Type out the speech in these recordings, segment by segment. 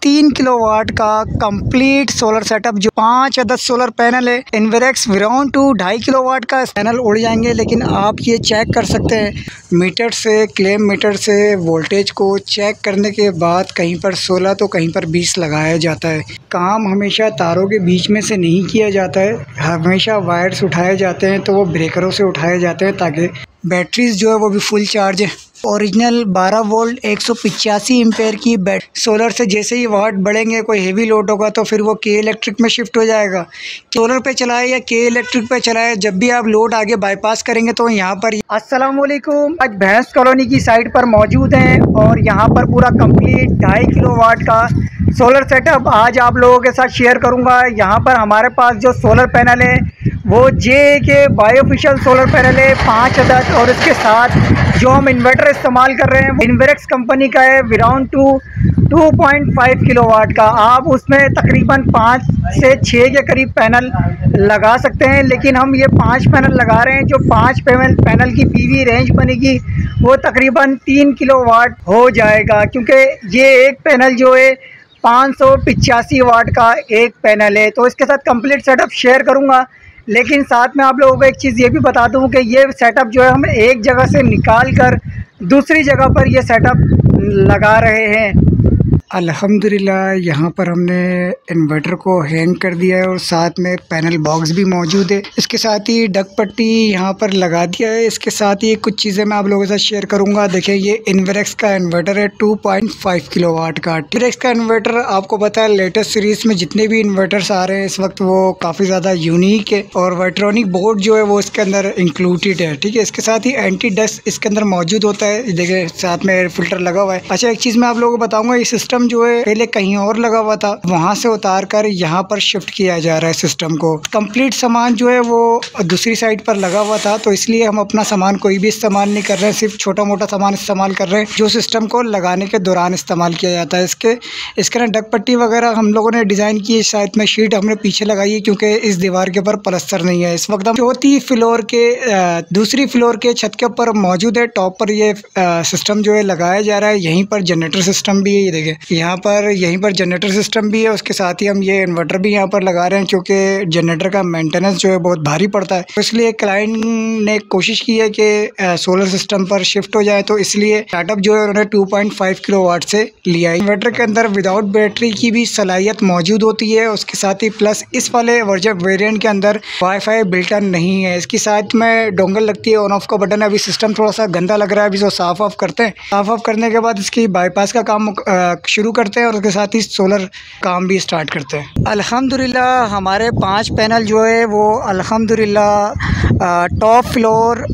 3 kilowatt का complete solar setup, जो 5 या 10 सोलर पैनल है। इन्वेरेक्स विरॉन 2.5 किलोवाट का पैनल उड़ जाएंगे, लेकिन आप ये चेक कर सकते हैं मीटर से, क्लेम मीटर से वोल्टेज को चेक करने के बाद कहीं पर 16 तो कहीं पर 20 लगाया जाता है। काम हमेशा तारों के बीच में से नहीं किया जाता है, हमेशा वायर्स उठाए जाते हैं तो वो ब्रेकरों से उठाए जाते हैं ताकि बैटरीज जो है वो भी फुल चार्ज है। ओरिजिनल 12 वोल्ट 185 एम्पेयर की सोलर से जैसे ही वाट बढ़ेंगे, कोई हेवी लोड होगा तो फिर वो के इलेक्ट्रिक में शिफ्ट हो जाएगा। सोलर पे चलाए या के इलेक्ट्रिक पे चलाए, जब भी आप लोड आगे बाईपास करेंगे तो यहाँ पर अस्सलाम वालेकुम, आज भैंस कॉलोनी की साइड पर मौजूद हैं और यहाँ पर पूरा कंप्लीट 2.5 किलोवाट का सोलर सेटअप आज आप लोगों के साथ शेयर करूँगा। यहाँ पर हमारे पास जो सोलर पैनल है वो जे के बायोफिशियल सोलर पैनल है 5 अदद, और इसके साथ जो हम इन्वर्टर इस्तेमाल कर रहे हैं वो इन्वेरेक्स कंपनी का है विरॉन 2.5 किलोवाट का। आप उसमें तकरीबन 5 से 6 के करीब पैनल लगा सकते हैं, लेकिन हम ये 5 पैनल लगा रहे हैं। जो 5 पैनल की पीवी रेंज बनेगी वो तकरीबन 3 किलोवाट हो जाएगा, क्योंकि ये एक पैनल जो है 585 वाट का एक पैनल है। तो इसके साथ कंप्लीट सेटअप शेयर करूँगा, लेकिन साथ में आप लोगों को एक चीज़ ये भी बता दूं कि ये सेटअप जो है हम एक जगह से निकाल कर दूसरी जगह पर ये सेटअप लगा रहे हैं। अल्हम्दुलिल्लाह यहाँ पर हमने इन्वर्टर को हैंग कर दिया है और साथ में पैनल बॉक्स भी मौजूद है। इसके साथ ही डक पट्टी यहाँ पर लगा दिया है। इसके साथ ही कुछ चीज़ें मैं आप लोगों के साथ शेयर करूँगा। देखिए, ये इन्वेरेक्स का इन्वर्टर है 2.5 किलोवाट का। इन्वेरेक्स का इन्वर्टर आपको पता है लेटेस्ट सीरीज़ में जितने भी इन्वर्टर्स आ रहे हैं इस वक्त वो काफ़ी ज़्यादा यूनिक है और वाइट्रॉनिक बोर्ड जो है वो इसके अंदर इंक्लूडेड है। ठीक है, इसके साथ ही एंटी डस्ट इसके अंदर मौजूद होता है। देखिए, साथ में एयर फिल्टर लगा हुआ है। अच्छा, एक चीज़ मैं आप लोगों को बताऊँगा, ये सिस्टम जो है पहले कहीं और लगा हुआ था, वहां से उतार कर यहाँ पर शिफ्ट किया जा रहा है सिस्टम को। कंप्लीट सामान जो है वो दूसरी साइड पर लगा हुआ था, तो इसलिए हम अपना सामान कोई भी इस्तेमाल नहीं कर रहे हैं, सिर्फ छोटा मोटा सामान इस्तेमाल कर रहे हैं जो सिस्टम को लगाने के दौरान इस्तेमाल किया जाता है। इसके ना डक पट्टी वगैरह हम लोगों ने डिज़ाइन की है, साइड में शीट हमने पीछे लगाई है क्योंकि इस दीवार के ऊपर प्लास्टर नहीं है। इस वक्त हम चौथी फ्लोर के दूसरी फ्लोर के छत के ऊपर मौजूद है। टॉप पर ये सिस्टम जो है लगाया जा रहा है। यहीं पर जनरेटर सिस्टम भी है, ये देखिए यहीं पर जनरेटर सिस्टम भी है। उसके साथ ही हम ये इन्वर्टर भी यहाँ पर लगा रहे हैं, क्योंकि जनरेटर का मेंटेनेंस जो है बहुत भारी पड़ता है। तो इसलिए क्लाइंट ने कोशिश की है कि सोलर सिस्टम पर शिफ्ट हो जाए, तो इसलिए स्टार्टअप जो है उन्होंने 2.5 किलोवाट से लिया है। इन्वर्टर के अंदर विदाउट बैटरी की भी सलाहियत मौजूद होती है। उसके साथ ही प्लस इस वाले वेरिएंट के अंदर वाईफाई बिल्टन नहीं है। इसकी साथ में डोंगल लगती है, ऑन ऑफ का बटन है। अभी सिस्टम थोड़ा सा गंदा लग रहा है, अभी इसको साफ ऑफ करते हैं। साफ ऑफ करने के बाद इसकी बाईपास का काम शुरू करते हैं और उसके साथ ही सोलर काम भी स्टार्ट करते हैं। अल्हम्दुलिल्लाह हमारे 5 पैनल जो है वो अल्हम्दुलिल्लाह टॉप फ्लोर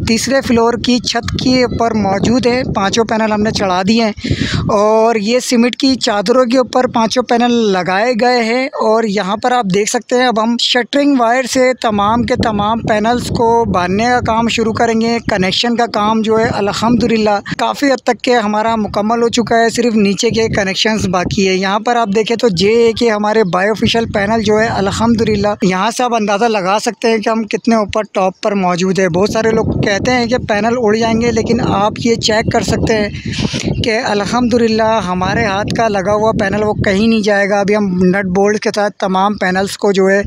तीसरे फ्लोर की छत के ऊपर मौजूद है। 5 पैनल हमने चढ़ा दिए हैं और ये सीमेंट की चादरों के ऊपर 5 पैनल लगाए गए हैं। और यहाँ पर आप देख सकते हैं, अब हम शटरिंग वायर से तमाम के तमाम पैनल्स को बांधने का काम शुरू करेंगे। कनेक्शन का काम जो है अल्हम्दुलिल्लाह काफ़ी हद तक के हमारा मुकम्मल हो चुका है, सिर्फ नीचे के कनेक्शंस बाकी है। यहाँ पर आप देखें तो जे के हमारे बायोफिशियल पैनल जो है अल्हम्दुलिल्लाह यहाँ से आप अंदाज़ा लगा सकते हैं कि हम कितने ऊपर टॉप पर मौजूद है। बहुत सारे लोग कहते हैं कि पैनल उड़ जाएंगे, लेकिन आप ये चेक कर सकते हैं कि अल्हम्दुलिल्लाह हमारे हाथ का लगा हुआ पैनल वो कहीं नहीं जाएगा। अभी हम नट बोल्ट के साथ तमाम पैनल्स को जो है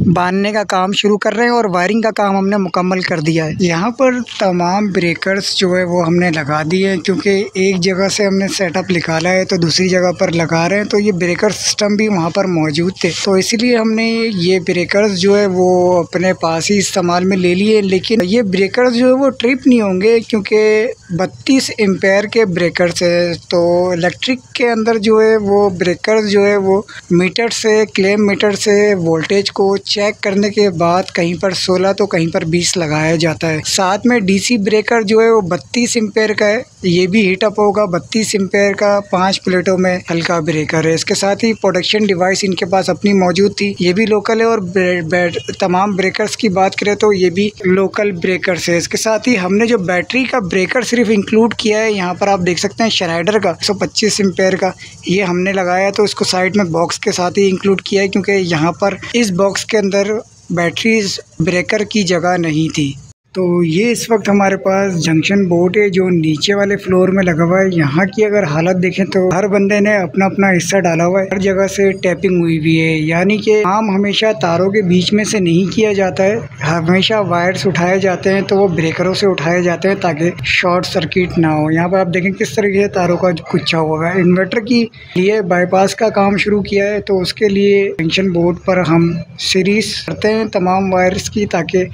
बांधने का काम शुरू कर रहे हैं और वायरिंग का काम हमने मुकम्मल कर दिया है। यहाँ पर तमाम ब्रेकर्स जो है वो हमने लगा दिए हैं, क्योंकि एक जगह से हमने सेटअप निकाला है तो दूसरी जगह पर लगा रहे हैं, तो ये ब्रेकर सिस्टम भी वहाँ पर मौजूद थे, तो इसीलिए हमने ये ब्रेकर्स जो है वो अपने पास ही इस्तेमाल में ले लिए। लेकिन ये ब्रेकर्स जो है वो ट्रिप नहीं होंगे, क्योंकि 32 एम्पेयर के ब्रेकर्स है। तो इलेक्ट्रिक के अंदर जो है वो ब्रेकर्स जो है वो मीटर से, क्लेम मीटर से वोल्टेज को चेक करने के बाद कहीं पर 16 तो कहीं पर 20 लगाया जाता है। साथ में डीसी ब्रेकर जो है वो 32 एम्पेयर का है, ये भी हीटअप होगा। 32 एम्पेयर का 5 प्लेटों में हल्का ब्रेकर है। इसके साथ ही प्रोटेक्शन डिवाइस इनके पास अपनी मौजूद थी, ये भी लोकल है। और तमाम ब्रेकर्स की बात करें तो ये भी लोकल ब्रेकर्स है। इसके साथ ही हमने जो बैटरी का ब्रेकर सिर्फ इंक्लूड किया है, यहाँ पर आप देख सकते हैं श्नाइडर का 125 एम्पेयर का, ये हमने लगाया तो इसको साइड में बॉक्स के साथ ही इंक्लूड किया है, क्योंकि यहाँ पर इस बॉक्स के अंदर बैटरीज ब्रेकर की जगह नहीं थी। तो ये इस वक्त हमारे पास जंक्शन बोर्ड है जो नीचे वाले फ्लोर में लगा हुआ है। यहाँ की अगर हालत देखें तो हर बंदे ने अपना अपना हिस्सा डाला हुआ है, हर जगह से टैपिंग हुई हुई है। यानी कि काम हमेशा तारों के बीच में से नहीं किया जाता है, हमेशा वायर्स उठाए जाते हैं तो वो ब्रेकरों से उठाए जाते हैं ताकि शॉर्ट सर्किट ना हो। यहाँ पर आप देखें किस तरीके से तारों का गुच्छा हुआ है। इन्वर्टर की लिए बाईपास का काम शुरू किया है तो उसके लिए जंक्शन बोर्ड पर हम सीरीज करते हैं तमाम वायर्स की ताकि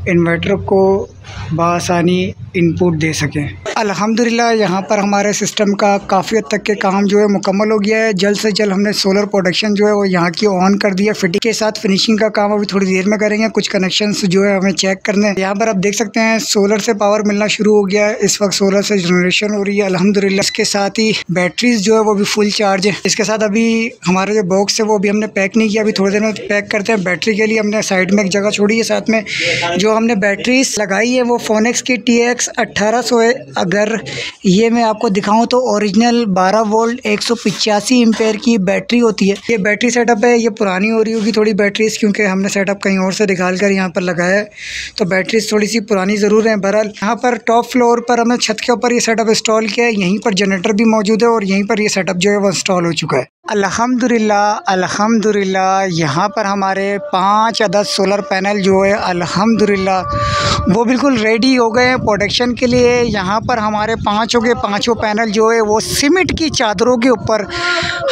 इन्वर्टर को बआसानी इनपुट दे सकें। अल्हम्दुलिल्लाह यहाँ पर हमारे सिस्टम का काफ़ी हद तक के काम जो है मुकम्मल हो गया है। जल्द से जल्द हमने सोलर प्रोडक्शन जो है वो यहाँ की ऑन कर दिया। फिटिंग के साथ फिनिशिंग का काम अभी थोड़ी देर में करेंगे। कुछ कनेक्शंस जो है हमें चेक करने हैं। यहाँ पर आप देख सकते हैं सोलर से पावर मिलना शुरू हो गया है। इस वक्त सोलर से जनरेशन हो रही है अल्हम्दुलिल्लाह। इसके साथ ही बैटरीज जो है वो भी फुल चार्ज है। इसके साथ अभी हमारा जो बॉक्स है वो भी हमने पैक नहीं किया, अभी थोड़ी देर में पैक करते हैं। बैटरी के लिए हमने साइड में एक जगह छोड़ी है। साथ में जो हमने बैटरीज लगाई है वो फोनेक्स की TX 1800 है। अगर ये मैं आपको दिखाऊं तो ओरिजिनल 12 वोल्ट 185 एम्पेयर की बैटरी होती है। ये बैटरी सेटअप है, ये पुरानी हो रही होगी थोड़ी बैटरीज क्योंकि हमने सेटअप कहीं और से निकाल कर यहाँ पर लगाया है तो बैटरीज थोड़ी सी पुरानी ज़रूर है। बहरहाल यहाँ पर टॉप फ्लोर पर हमने छत के ऊपर ये सेटअप इंस्टॉल किया है। यहीं पर जनरेटर भी मौजूद है और यहीं पर ये सेटअप जो है वो इंस्टॉल हो चुका है। अल्हम्दुलिल्लाह यहाँ पर हमारे 5 अदद सोलर पैनल जो है अल्हम्दुलिल्लाह वो बिल्कुल रेडी हो गए हैं प्रोडक्शन के लिए। यहाँ पर हमारे पाँचों पैनल जो है वो सीमेंट की चादरों के ऊपर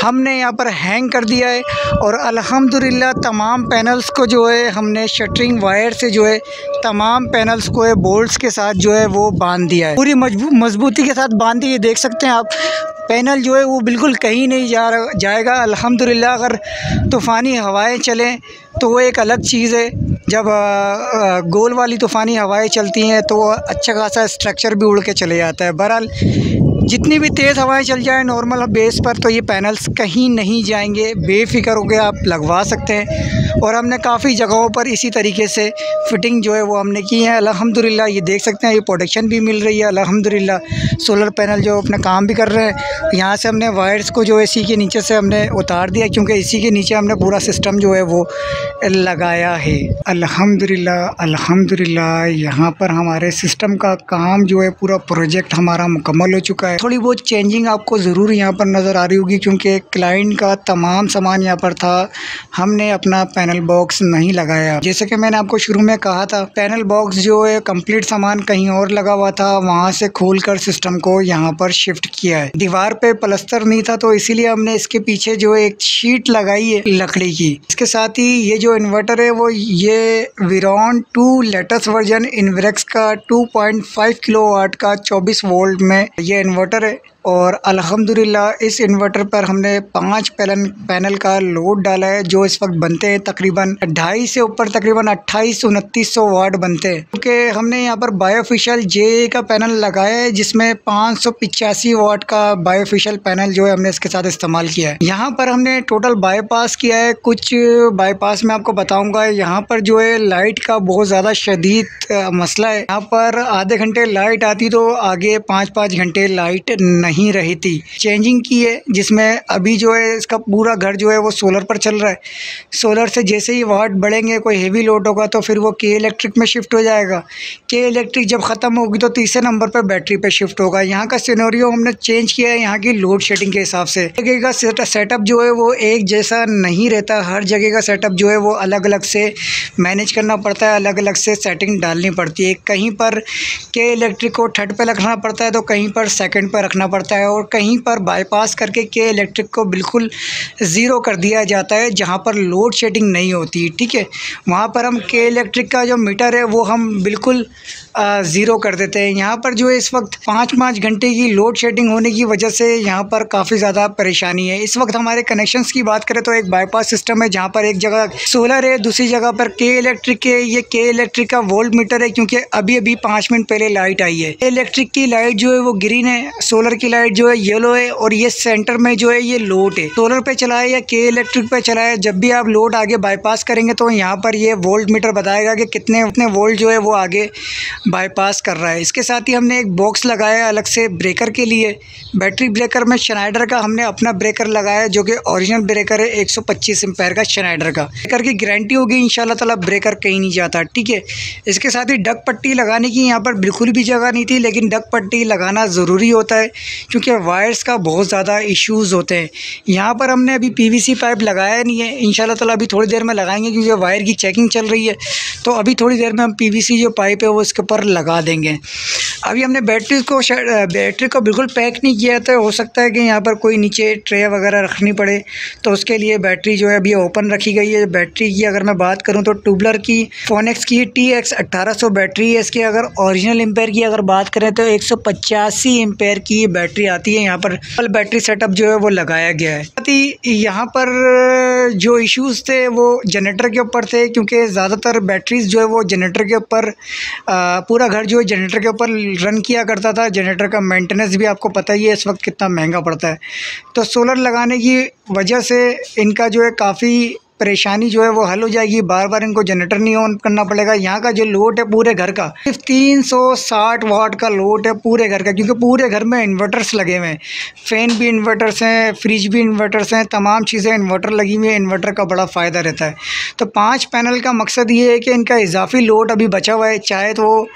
हमने यहाँ पर हैंग कर दिया है और अल्हम्दुलिल्लाह तमाम पैनल्स को जो है हमने शटरिंग वायर से जो है तमाम पैनल्स को है बोल्ट्स के साथ जो है वो बांध दिया है। पूरी मजबूती के साथ बांध दिए। देख सकते हैं आप पैनल जो है वो बिल्कुल कहीं नहीं जाएगा अल्हम्दुलिल्लाह। अगर तूफ़ानी हवाएं चलें तो वो एक अलग चीज़ है। जब गोल वाली तूफ़ानी हवाएं चलती हैं तो अच्छा खासा स्ट्रक्चर भी उड़ के चले जाता है। बहरहाल जितनी भी तेज़ हवाएं चल जाए नॉर्मल बेस पर तो ये पैनल्स कहीं नहीं जाएंगे, बेफिक्र होकर आप लगवा सकते हैं। और हमने काफ़ी जगहों पर इसी तरीके से फ़िटिंग जो है वो हमने की है अल्हम्दुलिल्लाह। ये देख सकते हैं ये प्रोडक्शन भी मिल रही है अल्हम्दुलिल्लाह। सोलर पैनल जो अपना काम भी कर रहे हैं। यहाँ से हमने वायर्स को जो इसी के नीचे से हमने उतार दिया क्योंकि इसी के नीचे हमने पूरा सिस्टम जो है वो लगाया है अल्हम्दुलिल्लाह। यहाँ पर हमारे सिस्टम का काम जो है पूरा प्रोजेक्ट हमारा मुकम्मल हो चुका है। थोड़ी बहुत चेंजिंग आपको ज़रूर यहाँ पर नज़र आ रही होगी क्योंकि क्लाइंट का तमाम सामान यहाँ पर था। हमने अपना पैनल बॉक्स नहीं लगाया। जैसे कि मैंने आपको शुरू में कहा था पैनल बॉक्स जो है कंप्लीट सामान कहीं और लगा हुआ था, वहाँ से खोलकर सिस्टम को यहाँ पर शिफ्ट किया है। दीवार पे प्लास्टर नहीं था तो इसीलिए हमने इसके पीछे जो एक शीट लगाई है लकड़ी की। इसके साथ ही ये जो इन्वर्टर है वो ये विरॉन 2 लेटेस्ट वर्जन इन्वेरेक्स का 2.5 किलोवाट का 24 वोल्ट में ये इन्वर्टर है। और अल्हम्दुलिल्लाह इस इन्वर्टर पर हमने 5 पैनल का लोड डाला है जो इस वक्त बनते हैं तकरीबन 2.5 से ऊपर तकरीबन 2800-2900 वाट बनते हैं। क्योंकि हमने यहाँ पर बायोफिशियल JA का पैनल लगाया है जिसमें 585 वाट का बायोफिशियल पैनल जो है हमने इसके साथ इस्तेमाल किया है। यहाँ पर हमने टोटल बाईपास किया है। कुछ बाईपास में आपको बताऊँगा। यहाँ पर जो है लाइट का बहुत ज़्यादा शदीद मसला है। यहाँ पर आधे घंटे लाइट आती तो आगे 5-5 घंटे लाइट नहीं रही थी। चेंजिंग की है जिसमें अभी जो है इसका पूरा घर जो है वो सोलर पर चल रहा है। सोलर से जैसे ही वाट बढ़ेंगे कोई हेवी लोड होगा तो फिर वो के इलेक्ट्रिक में शिफ्ट हो जाएगा। के इलेक्ट्रिक जब ख़त्म होगी तो तीसरे नंबर पर बैटरी पे शिफ्ट होगा। यहाँ का सिनेरियो हमने चेंज किया है यहाँ की लोड शेडिंग के हिसाब से। जगह का सेटअप जो है वो एक जैसा नहीं रहता। हर जगह का सेटअप जो है वो अलग अलग से मैनेज करना पड़ता है, अलग अलग से सेटिंग डालनी पड़ती है। कहीं पर के इलेक्ट्रिक को थर्ड पे रखना पड़ता है तो कहीं पर सेकंड पर रखना पड़ता है और कहीं पर बाईपास करके के इलेक्ट्रिक को बिल्कुल ज़ीरो कर दिया जाता है जहां पर लोड शेडिंग नहीं होती। ठीक है, वहां पर हम के इलेक्ट्रिक का जो मीटर है वो हम बिल्कुल ज़ीरो कर देते हैं। यहाँ पर जो है इस वक्त 5-5 घंटे की लोड शेडिंग होने की वजह से यहाँ पर काफ़ी ज़्यादा परेशानी है। इस वक्त हमारे कनेक्शंस की बात करें तो एक बाईपास सिस्टम है जहाँ पर एक जगह सोलर है, दूसरी जगह पर के इलेक्ट्रिक है। ये के इलेक्ट्रिक का वोल्ट मीटर है क्योंकि अभी 5 मिनट पहले लाइट आई है। इलेक्ट्रिक की लाइट जो है वो ग्रीन है, सोलर की लाइट जो है येलो है और ये सेंटर में जो है ये लोड है। सोलर पे चलाए या के इलेक्ट्रिक पे चलाए, जब भी आप लोड आगे बाईपास करेंगे तो यहाँ पर ये वोल्ट मीटर बताएगा कि कितने वोल्ट जो है वो आगे बाईपास कर रहा है। इसके साथ ही हमने एक बॉक्स लगाया है अलग से ब्रेकर के लिए। बैटरी ब्रेकर में श्नाइडर का हमने अपना ब्रेकर लगाया है, जो कि ओरिजिनल ब्रेकर है 125 एम्पेयर का श्नाइडर का। ब्रेकर की गारंटी होगी इंशाल्लाह ताला, ब्रेकर कहीं नहीं जाता, ठीक है। इसके साथ ही डक पट्टी लगाने की यहाँ पर बिल्कुल भी जगह नहीं थी, लेकिन डक पट्टी लगाना ज़रूरी होता है क्योंकि वायर्स का बहुत ज़्यादा इश्यूज़ होते हैं। यहाँ पर हमने अभी पीवीसी पाइप लगाया नहीं है, इंशाल्लाह ताला अभी थोड़ी देर में लगाएंगे क्योंकि वायर की चेकिंग चल रही है। तो अभी थोड़ी देर में हम पीवीसी जो पाइप है वो इसके ऊपर लगा देंगे। अभी हमने बैटरी को बिल्कुल पैक नहीं किया, तो हो सकता है कि यहाँ पर कोई नीचे ट्रे वगैरह रखनी पड़े, तो उसके लिए बैटरी जो है अभी ओपन रखी गई है। बैटरी की अगर मैं बात करूँ तो ट्यूबलर की फोनेक्स की TX 1800 बैटरी है। इसकी अगर ओरिजिनल एम्पेयर की अगर बात करें तो 185 एम्पेयर की बैटरी आती है। यहाँ पर फुल बैटरी सेटअप जो है वो लगाया गया है। साथ ही यहाँ पर जो इश्यूज़ थे वो जनरेटर के ऊपर थे, क्योंकि ज़्यादातर बैटरीज जो है वो जनरेटर के ऊपर पूरा घर जो है जनरेटर के ऊपर रन किया करता था। जनरेटर का मेंटेनेंस भी आपको पता ही है इस वक्त कितना महंगा पड़ता है। तो सोलर लगाने की वजह से इनका जो है काफ़ी परेशानी जो है वो हल हो जाएगी। बार बार इनको जनरेटर नहीं ऑन करना पड़ेगा। यहाँ का जो लोड है पूरे घर का सिर्फ 360 वाट का लोड है पूरे घर का, क्योंकि पूरे घर में इन्वर्टर्स लगे हुए हैं। फ़ैन भी इन्वर्टर्स हैं, फ्रिज भी इन्वर्टर्स हैं, तमाम चीज़ें इन्वर्टर लगी हुई है। इन्वर्टर का बड़ा फ़ायदा रहता है। तो 5 पैनल का मकसद ये है कि इनका इजाफी लोड अभी बचा हुआ है, चाहे तो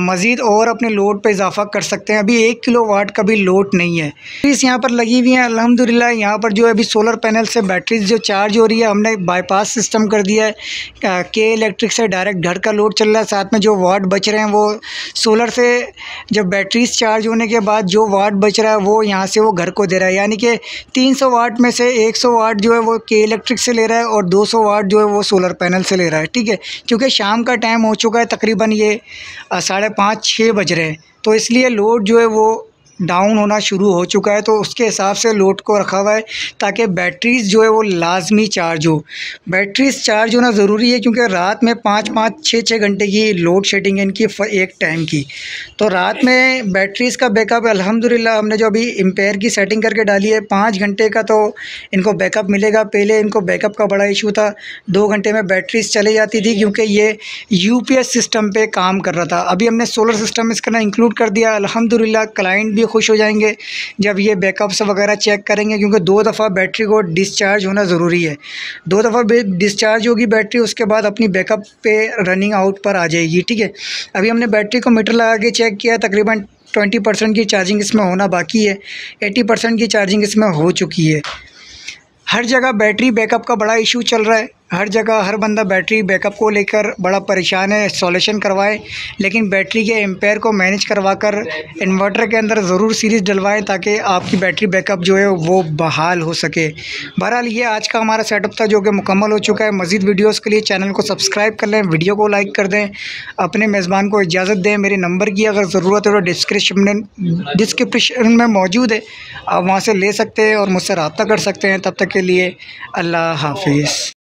मज़ीद और अपने लोड पर इजाफा कर सकते हैं। अभी 1 किलोवाट का भी लोड नहीं है। इस यहाँ पर लगी हुई हैं अल्हम्दुलिल्लाह। यहाँ पर जो है अभी सोलर पैनल से बैटरीज जो चार्ज हो रही है, हमने बाईपास सिस्टम कर दिया है। के इलेक्ट्रिक से डायरेक्ट घर का लोड चल रहा है। साथ में जो वाट बच रहे हैं वो सोलर से जब बैटरीज चार्ज होने के बाद जो वाट बच रहा है वो यहाँ से वो घर को दे रहा है। यानी कि 300 वाट में से 100 वाट जो है वो के इलेक्ट्रिक से ले रहा है और 200 वाट जो है वो सोलर पैनल से ले रहा है, ठीक है। क्योंकि शाम का टाइम हो चुका है, तकरीबन ये 5:30-6 बज रहे हैं, तो इसलिए लोड जो है वो डाउन होना शुरू हो चुका है। तो उसके हिसाब से लोड को रखा हुआ है ताकि बैटरीज़ जो है वो लाजमी चार्ज हो। बैटरीज़ चार्ज होना ज़रूरी है क्योंकि रात में 5-5, 6-6 घंटे की लोड शेडिंग है इनकी एक टाइम की। तो रात में बैटरीज़ का बैकअप अल्हम्दुलिल्लाह हमने जो अभी एम्पेयर की सेटिंग करके डाली है 5 घंटे का तो इनको बैकअप मिलेगा। पहले इनको बैकअप का बड़ा इशू था, 2 घंटे में बैटरीज़ चली जाती थी क्योंकि ये UPS सिस्टम पे काम कर रहा था। अभी हमने सोलर सिस्टम इसका ना इंक्लूड कर दिया। अल्हम्दुलिल्लाह क्लाइंट भी खुश हो जाएंगे जब ये बैकअप्स वगैरह चेक करेंगे, क्योंकि 2 दफ़ा बैटरी को डिस्चार्ज होना ज़रूरी है। 2 दफ़ा डिस्चार्ज होगी बैटरी, उसके बाद अपनी बैकअप पे रनिंग आउट पर आ जाएगी, ठीक है। अभी हमने बैटरी को मीटर लगा के चेक किया, तकरीबन 20% की चार्जिंग इसमें होना बाकी है। 80% की चार्जिंग इसमें हो चुकी है। हर जगह बैटरी बैकअप का बड़ा इशू चल रहा है। हर जगह हर बंदा बैटरी बैकअप को लेकर बड़ा परेशान है। सॉल्यूशन करवाएं, लेकिन बैटरी के एम्पेयर को मैनेज करवाकर इन्वर्टर के अंदर ज़रूर सीरीज़ डलवाएं ताकि आपकी बैटरी बैकअप जो है वो बहाल हो सके। बहरहाल ये आज का हमारा सेटअप था जो कि मुकम्मल हो चुका है। मज़ीद वीडियोज़ के लिए चैनल को सब्सक्राइब कर लें, वीडियो को लाइक कर दें, अपने मेज़बान को इजाज़त दें। मेरे नंबर की अगर ज़रूरत है तो डिस्क्रिप्शन में मौजूद है, आप वहाँ से ले सकते हैं और मुझसे रब्ता कर सकते हैं। तब तक के लिए अल्लाह हाफिज़।